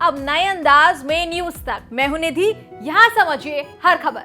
अब नए अंदाज में न्यूज तक। मैं हूं निधि, यहां समझिए हर खबर।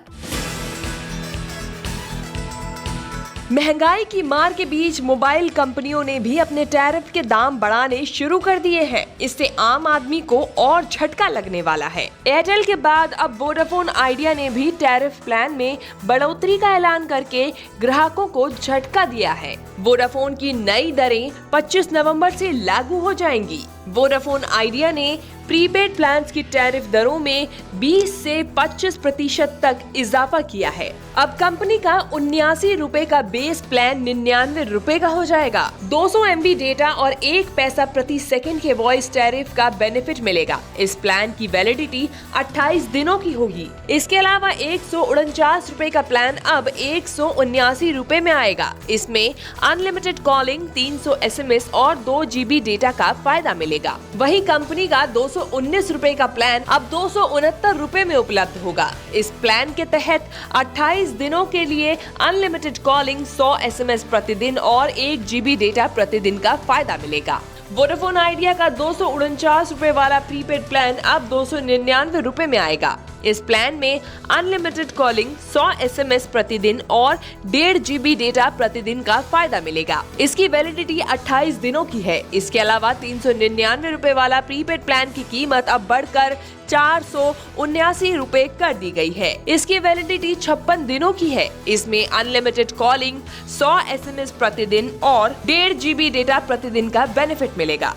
महंगाई की मार के बीच मोबाइल कंपनियों ने भी अपने टैरिफ के दाम बढ़ाने शुरू कर दिए हैं। इससे आम आदमी को और झटका लगने वाला है। एयरटेल के बाद अब वोडाफोन आइडिया ने भी टैरिफ प्लान में बढ़ोतरी का ऐलान करके ग्राहकों को झटका दिया है। वोडाफोन की नई दरें 25 नवंबर से लागू हो जाएंगी। वोडाफोन आइडिया ने प्रीपेड प्लान्स की टैरिफ दरों में 20 से 25% तक इजाफा किया है। अब कंपनी का 79 रुपए का बेस प्लान 99 रुपए का हो जाएगा। 200 MB डेटा और 1 पैसा प्रति सेकंड के वॉइस टैरिफ का बेनिफिट मिलेगा। इस प्लान की वैलिडिटी 28 दिनों की होगी। इसके अलावा 149 रुपए का प्लान अब 179 रुपए में आएगा। इसमें अनलिमिटेड कॉलिंग, 300 SMS और 2 GB डेटा का फायदा मिलेगा। वहीं कंपनी का 219 रुपए का प्लान अब 269 रुपए में उपलब्ध होगा। इस प्लान के तहत 28 दिनों के लिए अनलिमिटेड कॉलिंग, 100 SMS प्रतिदिन और 1 GB डेटा प्रतिदिन का फायदा मिलेगा। वोडाफोन आइडिया का 249 रुपए वाला प्रीपेड प्लान अब 299 रुपए में आएगा। इस प्लान में अनलिमिटेड कॉलिंग, 100 SMS प्रतिदिन और 1.5 GB डेटा प्रतिदिन का फायदा मिलेगा। इसकी वैलिडिटी 28 दिनों की है। इसके अलावा 399 रुपए वाला प्रीपेड प्लान की कीमत अब बढ़कर 479 रुपए कर दी गई है। इसकी वैलिडिटी 56 दिनों की है। इसमें अनलिमिटेड कॉलिंग, 100 SMS प्रतिदिन और 1.5 GB डेटा प्रतिदिन का बेनिफिट मिलेगा।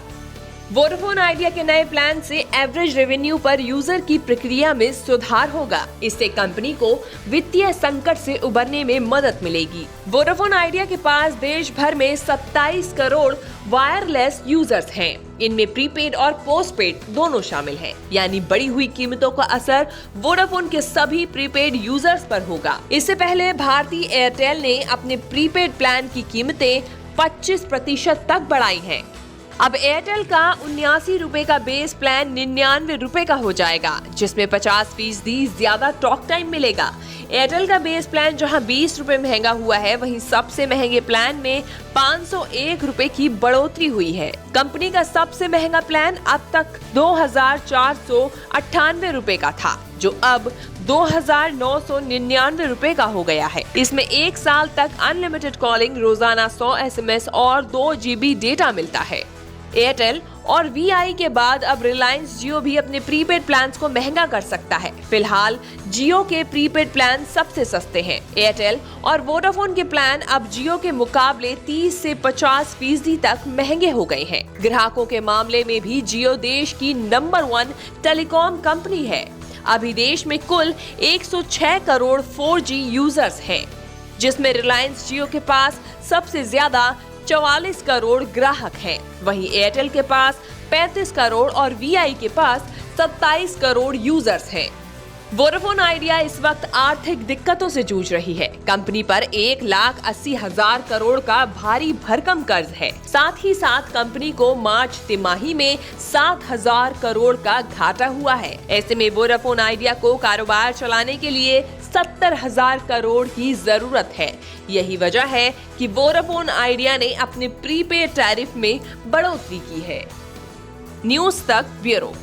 वोडाफोन आइडिया के नए प्लान से एवरेज रेवेन्यू पर यूजर की प्रक्रिया में सुधार होगा। इससे कंपनी को वित्तीय संकट से उबरने में मदद मिलेगी। वोडाफोन आइडिया के पास देश भर में 27 करोड़ वायरलेस यूजर्स हैं। इनमें प्रीपेड और पोस्टपेड दोनों शामिल हैं। यानी बढ़ी हुई कीमतों का असर वोडाफोन के सभी प्रीपेड यूजर्स पर होगा। इससे पहले भारतीय एयरटेल ने अपने प्रीपेड प्लान की कीमतें 25% तक बढ़ाई हैं। अब एयरटेल का 79 रुपए का बेस प्लान 99 रुपए का हो जाएगा, जिसमें 50% ज्यादा टॉक टाइम मिलेगा। एयरटेल का बेस प्लान जहां 20 रुपए महंगा हुआ है, वहीं सबसे महंगे प्लान में 501 रुपए की बढ़ोतरी हुई है। कंपनी का सबसे महंगा प्लान अब तक 2498 रुपए का था, जो अब 2999 रुपए का हो गया है। इसमें 1 साल तक अनलिमिटेड कॉलिंग, रोजाना 100 SMS और 2 GB डेटा मिलता है। एयरटेल और VI के बाद अब रिलायंस जियो भी अपने प्रीपेड प्लान्स को महंगा कर सकता है। फिलहाल जियो के प्रीपेड प्लान सबसे सस्ते हैं। एयरटेल और वोडाफोन के प्लान अब जियो के मुकाबले 30 से 50% तक महंगे हो गए हैं। ग्राहकों के मामले में भी जियो देश की नंबर 1 टेलीकॉम कंपनी है। अभी देश में कुल 106 करोड़ 4G यूजर्स हैं, जिसमें रिलायंस जियो के पास सबसे ज्यादा 44 करोड़ ग्राहक हैं। वहीं एयरटेल के पास 35 करोड़ और VI के पास 27 करोड़ यूजर्स हैं। वोडाफोन आइडिया इस वक्त आर्थिक दिक्कतों से जूझ रही है। कंपनी पर 1,80,000 करोड़ का भारी भरकम कर्ज है। साथ ही साथ कंपनी को मार्च तिमाही में 7,000 करोड़ का घाटा हुआ है। ऐसे में वोडाफोन आइडिया को कारोबार चलाने के लिए 70,000 करोड़ की जरूरत है। यही वजह है कि वोडाफोन आइडिया ने अपने प्रीपेड टैरिफ में बढ़ोतरी की है। न्यूज तक ब्यूरो।